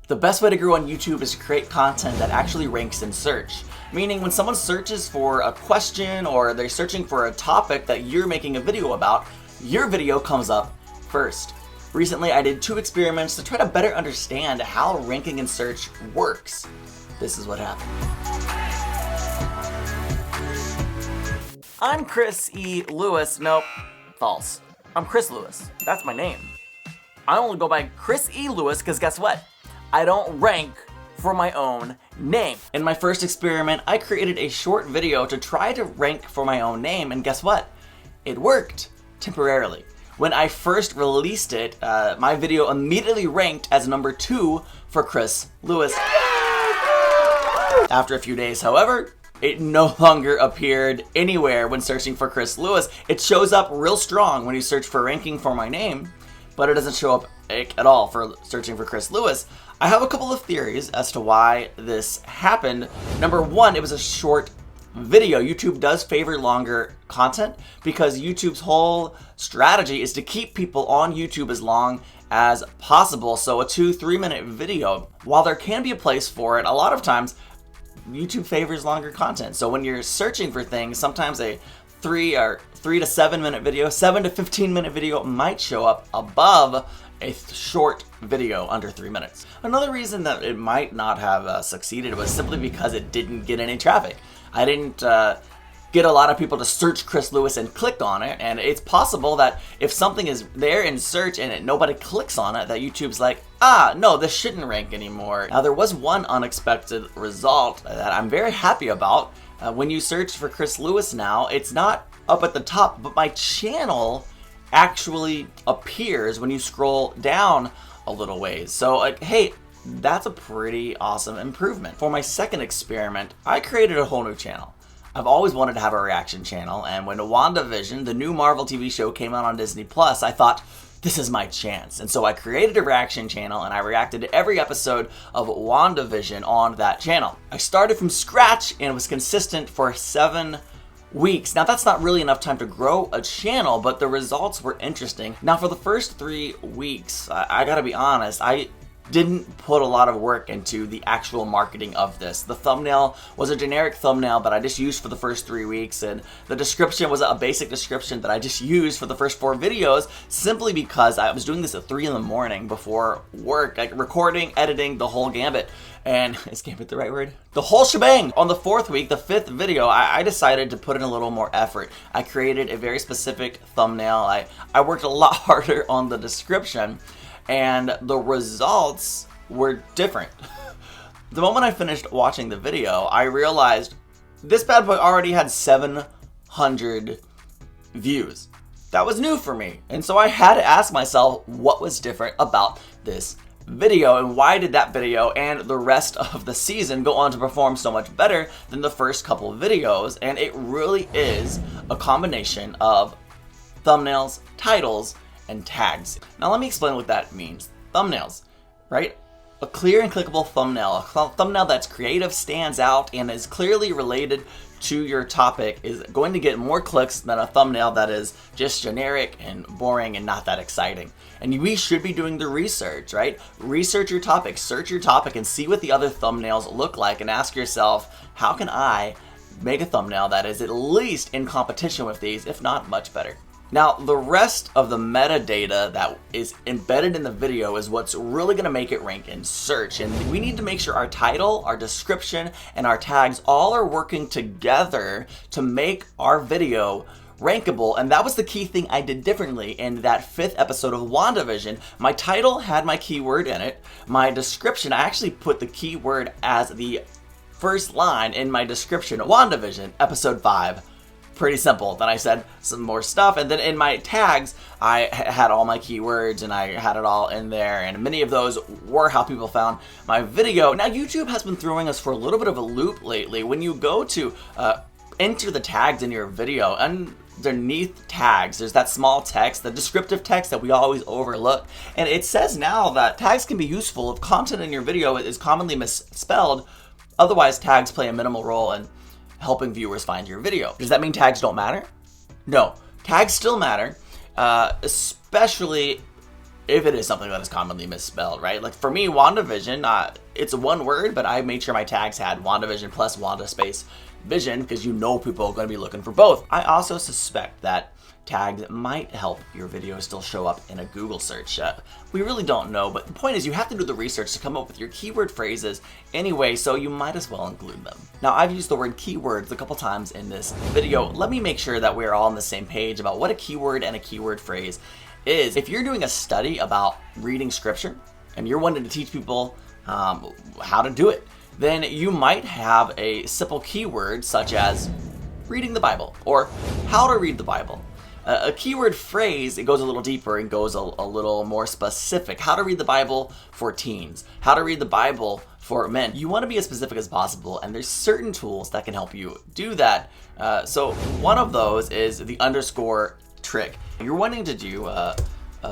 The best way to grow on YouTube is to create content that actually ranks in search. Meaning when someone searches for a question or they're searching for a topic that you're making a video about, your video comes up first. Recently, I did 2 experiments to try to better understand how ranking in search works. This is what happened. I'm Chris E. Lewis. Nope, false. I'm Chris Lewis. That's my name. I only go by Chris E. Lewis because guess what? I don't rank for my own name. In my first experiment, I created a short video to try to rank for my own name, and guess what? It worked temporarily. When I first released it, my video immediately ranked as number 2 for Chris Lewis. After a few days, however, it no longer appeared anywhere when searching for Chris Lewis. It shows up real strong when you search for ranking for my name, but it doesn't show up at all for searching for Chris Lewis. I have a couple of theories as to why this happened. Number 1, it was a short video. YouTube does favor longer content because YouTube's whole strategy is to keep people on YouTube as long as possible. So a 2-3 minute video, while there can be a place for it, a lot of times YouTube favors longer content. So when you're searching for things, sometimes a 3 to 7 minute video, 7 to 15 minute video might show up above a short video under 3 minutes. Another reason that it might not have succeeded was simply because it didn't get any traffic. I didn't get a lot of people to search Chris Lewis and click on it, and it's possible that if something is there in search and nobody clicks on it, that YouTube's like, no, this shouldn't rank anymore. Now there was one unexpected result that I'm very happy about. When you search for Chris Lewis now, it's not up at the top, but my channel actually appears when you scroll down a little ways. So hey, that's a pretty awesome improvement. For my second experiment, I created a whole new channel. I've always wanted to have a reaction channel, and when WandaVision, the new Marvel TV show, came out on Disney Plus, I thought, this is my chance. And so I created a reaction channel and I reacted to every episode of WandaVision on that channel. I started from scratch and was consistent for 7 weeks. Now that's not really enough time to grow a channel, but the results were interesting. Now for the first 3 weeks, I gotta be honest, I didn't put a lot of work into the actual marketing of this. The thumbnail was a generic thumbnail that I just used for the first 3 weeks, and the description was a basic description that I just used for the first 4 videos, simply because I was doing this at 3 in the morning before work, like recording, editing, the whole gambit. And is gambit the right word? The whole shebang! On the 4th week, the 5th video, I decided to put in a little more effort. I created a very specific thumbnail. I worked a lot harder on the description, and the results were different. The moment I finished watching the video, I realized this bad boy already had 700 views. That was new for me. And so I had to ask myself what was different about this video, and why did that video and the rest of the season go on to perform so much better than the first couple of videos. And it really is a combination of thumbnails, titles, and tags. Now let me explain what that means. Thumbnails, right? A clear and clickable thumbnail, a thumbnail that's creative, stands out, and is clearly related to your topic is going to get more clicks than a thumbnail that is just generic and boring and not that exciting. And we should be doing the research, right? Research your topic, search your topic, and see what the other thumbnails look like, and ask yourself, how can I make a thumbnail that is at least in competition with these, if not much better? Now, the rest of the metadata that is embedded in the video is what's really going to make it rank in search. And we need to make sure our title, our description, and our tags all are working together to make our video rankable. And that was the key thing I did differently in that 5th episode of WandaVision. My title had my keyword in it. My description, I actually put the keyword as the first line in my description. WandaVision, episode 5. Pretty simple. Then I said some more stuff, and then in my tags I had all my keywords and I had it all in there, and many of those were how people found my video. Now YouTube has been throwing us for a little bit of a loop lately. When you go to enter the tags in your video, underneath tags there's that small text, the descriptive text that we always overlook, and it says now that tags can be useful if content in your video is commonly misspelled. Otherwise, tags play a minimal role in helping viewers find your video. Does that mean tags don't matter? No, tags still matter, especially if it is something that is commonly misspelled, right? Like for me, WandaVision, it's one word, but I made sure my tags had WandaVision plus Wanda space vision, because people are going to be looking for both. I also suspect that tags might help your video still show up in a Google search. We really don't know, but the point is you have to do the research to come up with your keyword phrases anyway, so you might as well include them. Now, I've used the word keywords a couple times in this video. Let me make sure that we're all on the same page about what a keyword and a keyword phrase is. If you're doing a study about reading scripture and you're wanting to teach people how to do it, then you might have a simple keyword such as reading the Bible or how to read the Bible. A keyword phrase, it goes a little deeper and goes a little more specific. How to read the Bible for teens. How to read the Bible for men. You want to be as specific as possible, and there's certain tools that can help you do that. So one of those is the underscore trick. You're wanting to do a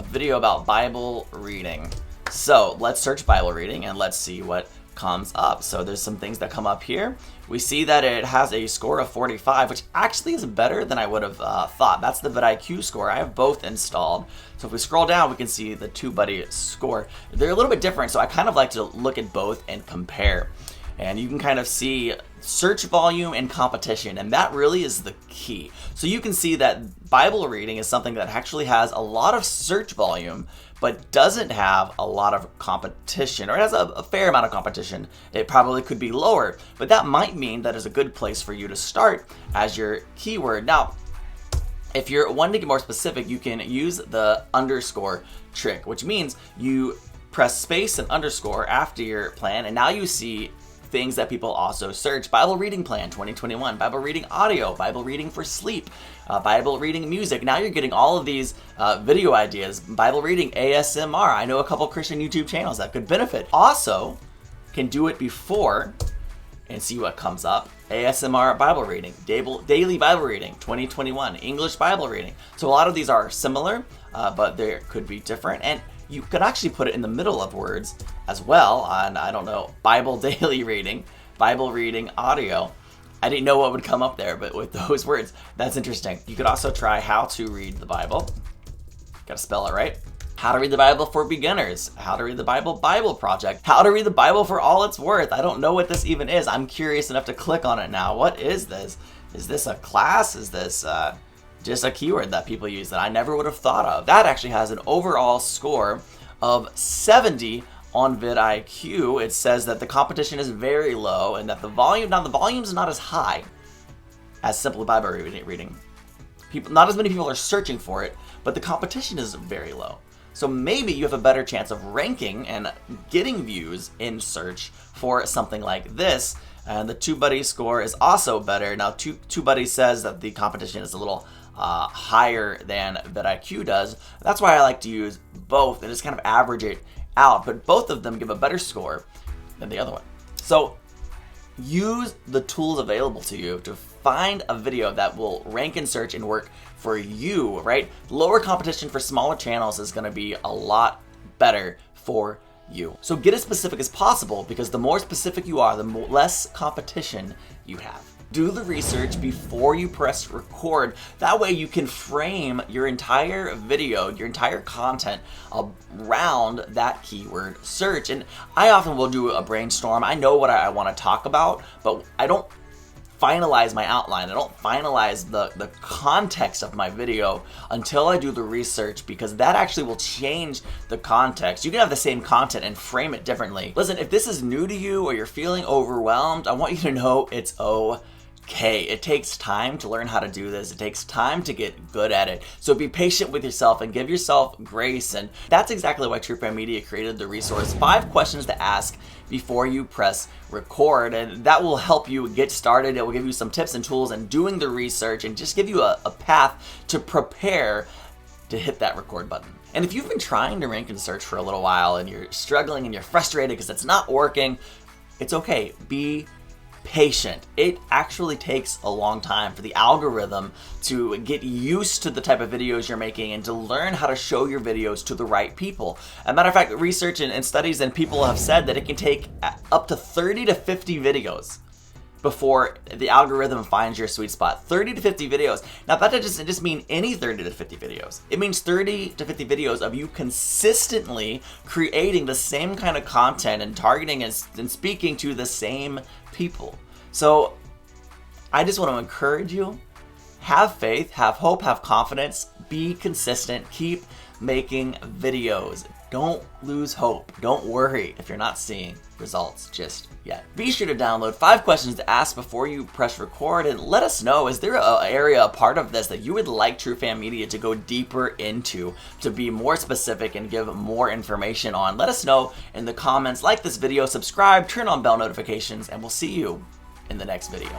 video about Bible reading. So let's search Bible reading and let's see what comes up. So there's some things that come up here. We see that it has a score of 45, which actually is better than I would have thought. That's the vidIQ score. I have both installed. So if we scroll down, we can see the TubeBuddy score. They're a little bit different, so I kind of like to look at both and compare. And you can kind of see search volume and competition, and that really is the key. So you can see that Bible reading is something that actually has a lot of search volume, but doesn't have a lot of competition, or it has a fair amount of competition. It probably could be lower, but that might mean that is a good place for you to start as your keyword. Now, if you're wanting to get more specific, you can use the underscore trick, which means you press space and underscore after your plan, and now you see things that people also search. Bible reading plan 2021, Bible reading audio, Bible reading for sleep, Bible reading music. Now you're getting all of these video ideas. Bible reading ASMR. I know a couple Christian YouTube channels that could benefit. Also, can do it before and see what comes up. ASMR Bible reading, daily Bible reading 2021, English Bible reading. So a lot of these are similar, but they could be different. And you could actually put it in the middle of words as well on, I don't know, Bible daily reading, Bible reading audio. I didn't know what would come up there, but with those words, that's interesting. You could also try how to read the Bible. Gotta spell it right. How to read the Bible for beginners. How to read the Bible Project. How to read the Bible for all it's worth. I don't know what this even is. I'm curious enough to click on it now. What is this? Is this a class? Is this just a keyword that people use that I never would have thought of? That actually has an overall score of 70 on vidIQ. It says that the competition is very low and that the volume's not as high as simple Bible reading. Not as many people are searching for it, but the competition is very low. So maybe you have a better chance of ranking and getting views in search for something like this. And the TubeBuddy score is also better. Now, TubeBuddy says that the competition is a little higher than vidIQ does. That's why I like to use both and just kind of average it out. But both of them give a better score than the other one. So use the tools available to you to find a video that will rank in search and work for you, right? Lower competition for smaller channels is going to be a lot better for you. So get as specific as possible, because the more specific you are, the less competition you have. Do the research before you press record. That way you can frame your entire video, your entire content around that keyword search. And I often will do a brainstorm. I know what I want to talk about, but I don't finalize my outline. I don't finalize the context of my video until I do the research, because that actually will change the context. You can have the same content and frame it differently. Listen, if this is new to you or you're feeling overwhelmed, I want you to know it's okay. It takes time to learn how to do this. It takes time to get good at it. So be patient with yourself and give yourself grace. And that's exactly why TrueFam Media created the resource, 5 questions to ask before you press record. And that will help you get started. It will give you some tips and tools in doing the research and just give you a path to prepare to hit that record button. And if you've been trying to rank and search for a little while and you're struggling and you're frustrated because it's not working, it's okay. Be patient. It actually takes a long time for the algorithm to get used to the type of videos you're making and to learn how to show your videos to the right people. As a matter of fact, research and studies and people have said that it can take up to 30 to 50 videos before the algorithm finds your sweet spot. 30 to 50 videos. Now that doesn't just mean any 30 to 50 videos. It means 30 to 50 videos of you consistently creating the same kind of content and targeting and speaking to the same people. So I just want to encourage you, have faith, have hope, have confidence, be consistent, keep making videos. Don't lose hope. Don't worry if you're not seeing results just yet. Be sure to download 5 questions to ask before you press record, and let us know, is there an area, a part of this that you would like TrueFam Media to go deeper into, to be more specific and give more information on? Let us know in the comments. Like this video, subscribe, turn on bell notifications, and we'll see you in the next video.